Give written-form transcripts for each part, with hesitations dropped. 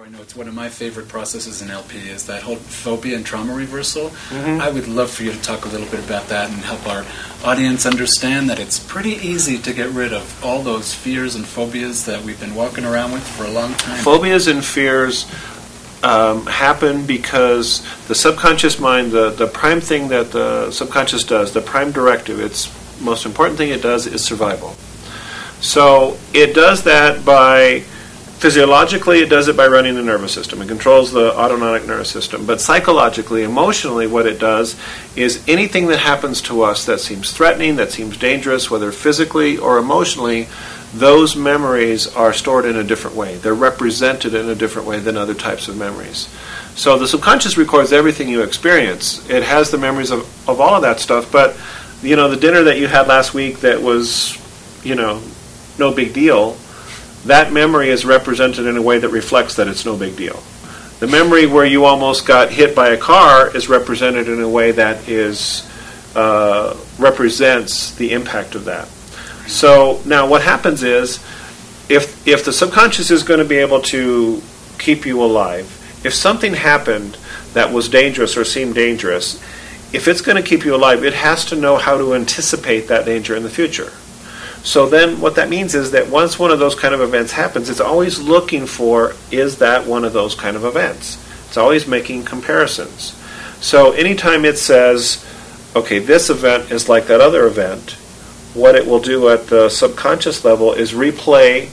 I know it's one of my favorite processes in LP is that whole phobia and trauma reversal. I would love for you to talk a little bit about that and help our audience understand that it's pretty easy to get rid of all those fears and phobias that we've been walking around with for a long time. Phobias and fears happen because the subconscious mind, the prime thing that the subconscious does, the prime directive, its most important thing it does is survival. So it does that by... Physiologically, it does it by running the nervous system. It controls the autonomic nervous system. But psychologically, emotionally, what it does is anything that happens to us that seems threatening, that seems dangerous, whether physically or emotionally, those memories are stored in a different way. They're represented in a different way than other types of memories. So the subconscious records everything you experience. It has the memories of all of that stuff. But, you know, the dinner that you had last week that was, you know, no big deal, that memory is represented in a way that reflects that it's no big deal. The memory where you almost got hit by a car is represented in a way that is represents the impact of that. So now what happens is, if the subconscious is going to be able to keep you alive, if something happened that was dangerous or seemed dangerous, if it's going to keep you alive, it has to know how to anticipate that danger in the future. So then what that means is that once one of those kind of events happens, it's always looking for, is that one of those kind of events? It's always making comparisons. So anytime it says, okay, this event is like that other event, what it will do at the subconscious level is replay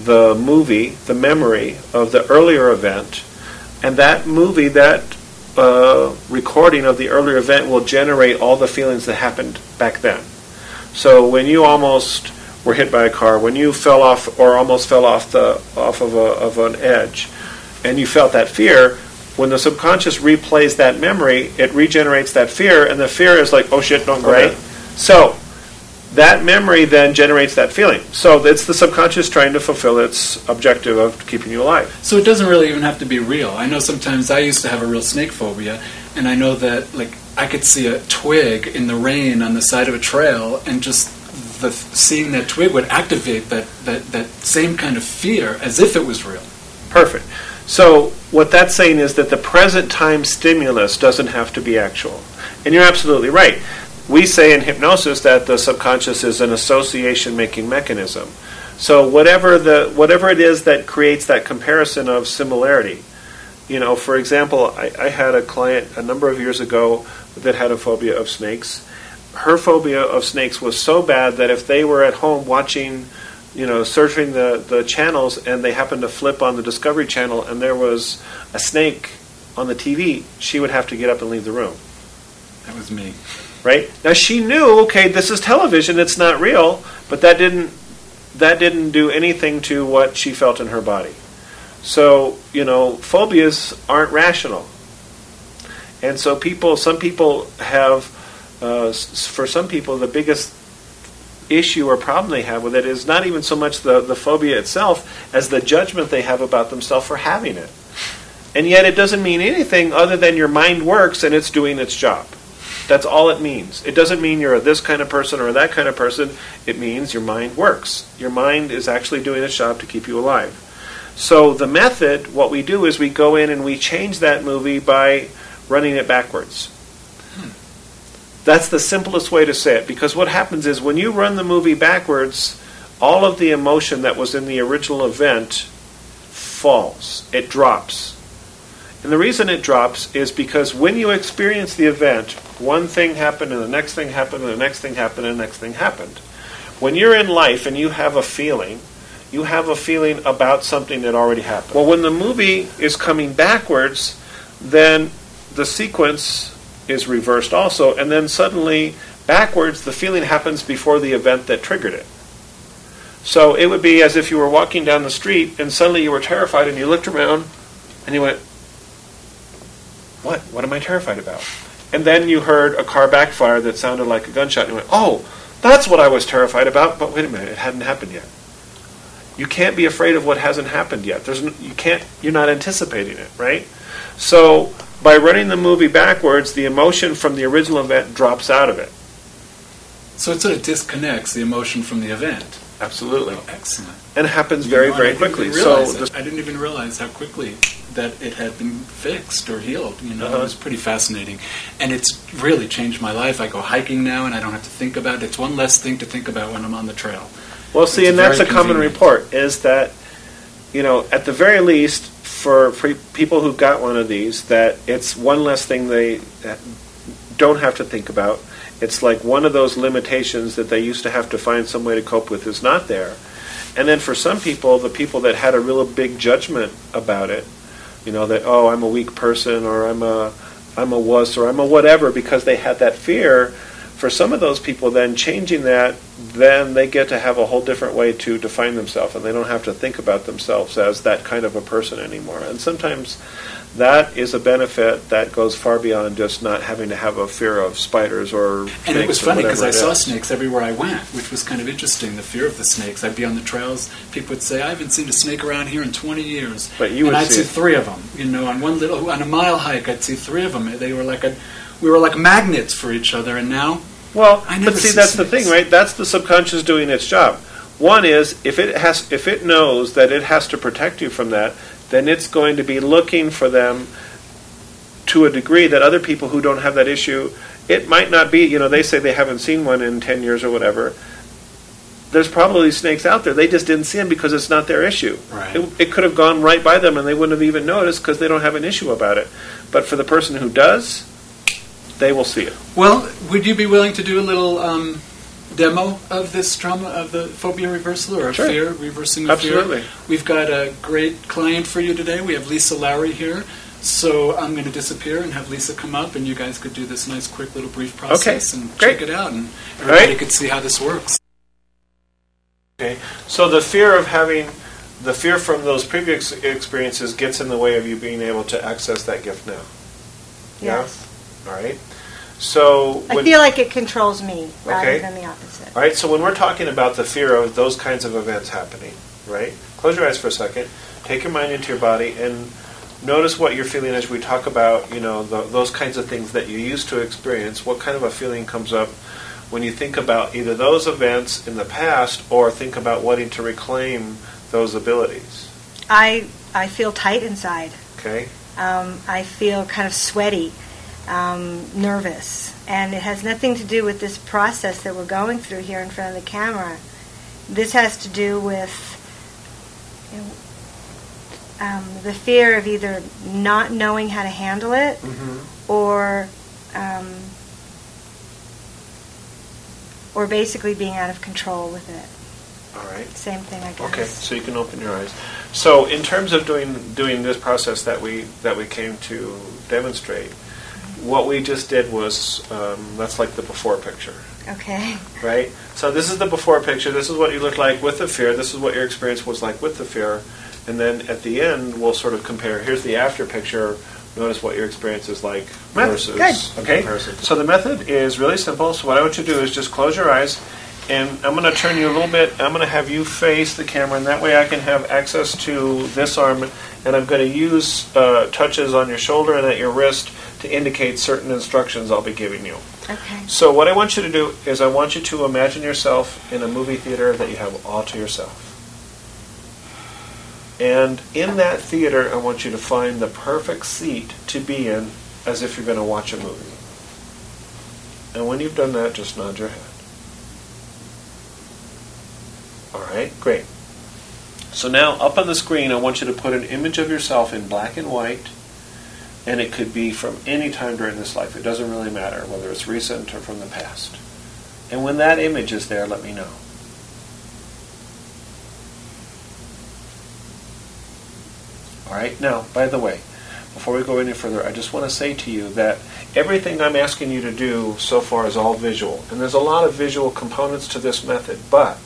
the movie, the memory of the earlier event, and that movie, that recording of the earlier event will generate all the feelings that happened back then. So when you almost were hit by a car, when you fell off or almost fell off of an edge, and you felt that fear, when the subconscious replays that memory, it regenerates that fear, and the fear is like, oh shit, don't go there. So that memory then generates that feeling. So it's the subconscious trying to fulfill its objective of keeping you alive. So it doesn't really even have to be real. I know sometimes I used to have a real snake phobia, and I know that like I could see a twig in the rain on the side of a trail, and just seeing that twig would activate that same kind of fear as if it was real. Perfect. So what that's saying is that the present time stimulus doesn't have to be actual. And you're absolutely right. We say in hypnosis that the subconscious is an association-making mechanism. So whatever it is that creates that comparison of similarity. You know, for example, I had a client a number of years ago that had a phobia of snakes. Her phobia of snakes was so bad that if they were at home watching, you know, surfing the channels, and they happened to flip on the Discovery Channel and there was a snake on the TV, she would have to get up and leave the room. That was me. Right? Now she knew, okay, this is television, it's not real, but that didn't do anything to what she felt in her body. So, you know, phobias aren't rational. And so some people have, for some people, the biggest issue or problem they have with it is not even so much the phobia itself as the judgment they have about themselves for having it. And yet it doesn't mean anything other than your mind works and it's doing its job. That's all it means. It doesn't mean you're this kind of person or that kind of person. It means your mind works. Your mind is actually doing its job to keep you alive. So the method, what we do is we go in and we change that movie by running it backwards. That's the simplest way to say it, because what happens is when you run the movie backwards, all of the emotion that was in the original event falls. It drops. And the reason it drops is because when you experience the event, one thing happened and the next thing happened and the next thing happened and the next thing happened. When you're in life and you have a feeling about something that already happened. Well, when the movie is coming backwards, then the sequence is reversed also, and then suddenly backwards the feeling happens before the event that triggered it. So it would be as if you were walking down the street and suddenly you were terrified and you looked around and you went, what am I terrified about? And then you heard a car backfire that sounded like a gunshot and you went, oh, that's what I was terrified about, but wait a minute, it hadn't happened yet. You can't be afraid of what hasn't happened yet. You're not anticipating it, right? So by running the movie backwards, the emotion from the original event drops out of it. So it sort of disconnects the emotion from the event. Absolutely. Oh, excellent. And it happens very, very quickly. I didn't even realize how quickly that it had been fixed or healed. It was pretty fascinating. And it's really changed my life. I go hiking now and I don't have to think about it. It's one less thing to think about when I'm on the trail. Well, see, and that's a common report, is that, at the very least, for people who got one of these, that it's one less thing they don't have to think about. It's like one of those limitations that they used to have to find some way to cope with is not there. And then for some people, the people that had a real big judgment about it, that, oh, I'm a weak person, or I'm a wuss, or I'm a whatever, because they had that fear, for some of those people then changing that, then they get to have a whole different way to define themselves, and they don't have to think about themselves as that kind of a person anymore. And sometimes that is a benefit that goes far beyond just not having to have a fear of spiders or snakes. And it was funny because I saw snakes everywhere I went, which was kind of interesting, the fear of the snakes. I'd be on the trails, people would say, I haven't seen a snake around here in 20 years. But you would I'd see 3 of them. On a mile hike, I'd see 3 of them. We were like magnets for each other, and now Well, I never but see, see that's snakes. the thing, right? That's the subconscious doing its job. One is, if it knows that it has to protect you from that, then it's going to be looking for them to a degree that other people who don't have that issue, it might not be, they say they haven't seen one in 10 years or whatever. There's probably snakes out there. They just didn't see them because it's not their issue. Right. It could have gone right by them and they wouldn't have even noticed because they don't have an issue about it. But for the person who does, they will see it. Well, would you be willing to do a little demo of this trauma, of the phobia reversal, or Sure. fear, reversing the fear? Absolutely. We've got a great client for you today. We have Lisa Lowry here. So I'm going to disappear and have Lisa come up, and you guys could do this nice, quick little brief process and great. check it out, and everybody Right. could see how this works. Okay. So the fear from those previous experiences gets in the way of you being able to access that gift now. Yes. Yeah? All right. So I feel like it controls me rather Okay. than the opposite. All right, so when we're talking about the fear of those kinds of events happening, right? Close your eyes for a second. Take your mind into your body and notice what you're feeling as we talk about, those kinds of things that you used to experience. What kind of a feeling comes up when you think about either those events in the past or think about wanting to reclaim those abilities? I feel tight inside. Okay? I feel kind of sweaty, nervous. And it has nothing to do with this process that we're going through here in front of the camera. This has to do with the fear of either not knowing how to handle it or basically being out of control with it. All right. Same thing, I guess. Okay, so you can open your eyes. So in terms of doing this process that we came to demonstrate, what we just did was, that's like the before picture, Okay. right? So this is the before picture. This is what you look like with the fear. This is what your experience was like with the fear. And then at the end, we'll sort of compare. Here's the after picture. Notice what your experience is like versus... Good. Okay? So the method is really simple. So what I want you to do is just close your eyes. And I'm going to turn you a little bit. I'm going to have you face the camera, and that way I can have access to this arm. And I'm going to use touches on your shoulder and at your wrist to indicate certain instructions I'll be giving you. Okay. So what I want you to do is I want you to imagine yourself in a movie theater that you have all to yourself. And in that theater, I want you to find the perfect seat to be in as if you're going to watch a movie. And when you've done that, just nod your head. All right, great. So now up on the screen, I want you to put an image of yourself in black and white, and it could be from any time during this life. It doesn't really matter whether it's recent or from the past. And when that image is there, let me know. All right, now, by the way, before we go any further, I just want to say to you that everything I'm asking you to do so far is all visual. And there's a lot of visual components to this method, but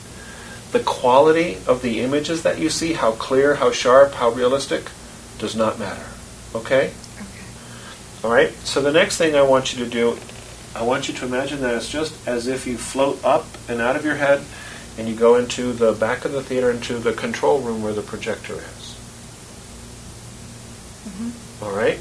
the quality of the images that you see, how clear, how sharp, how realistic, does not matter. Okay? Okay. All right? So the next thing I want you to do, I want you to imagine that it's just as if you float up and out of your head and you go into the back of the theater, into the control room where the projector is. All right?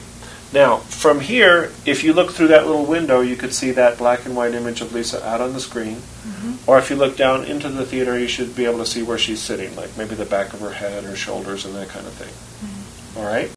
Now, from here, if you look through that little window, you could see that black and white image of Lisa out on the screen. Mm-hmm. Or if you look down into the theater, you should be able to see where she's sitting, like maybe the back of her head, her shoulders, and that kind of thing. Mm-hmm. All right?